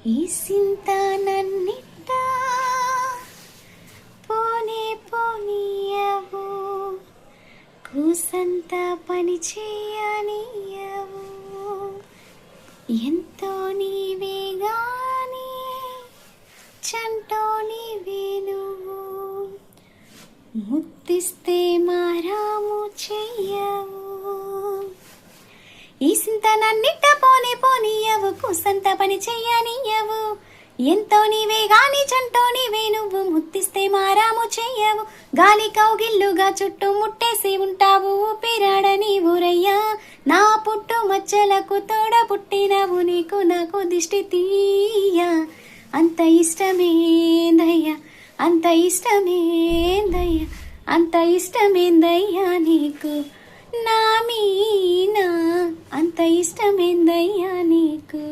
ఈ సింత నన్నిట్ట పోనే పోనీయవు, కూసంత పని చేయనీయవు. ఎంతో నీవే గాని చంటో నీవే నువ్వు, ముత్తిస్తే మారాము చెయ్యవు. ఈ సింత నన్నిట్ట పోనే పోనీయవు, కూసంత పని చెయ్యనీయవు. ఎంతో నీవే గాని చంటో నీవే నువ్వు, ముత్తిస్తే మారాము చెయ్యవు. గాలి కౌగిల్లుగా చుట్టూ ముట్టేసి ఉంటావు, ఊపిరాడని ఊరయ్యా. నా పుట్టు మచ్చలకు తోడ పుట్టినవు, నీకు నాకు దిష్టి తీయ. అంత ఇష్టమేందయ్యా, అంత ఇష్టమేందయ్యా, అంత ఇష్టమేందయ్యా నీకు నా మీనా, అంత ఇష్టమేందయ్యా నీకు.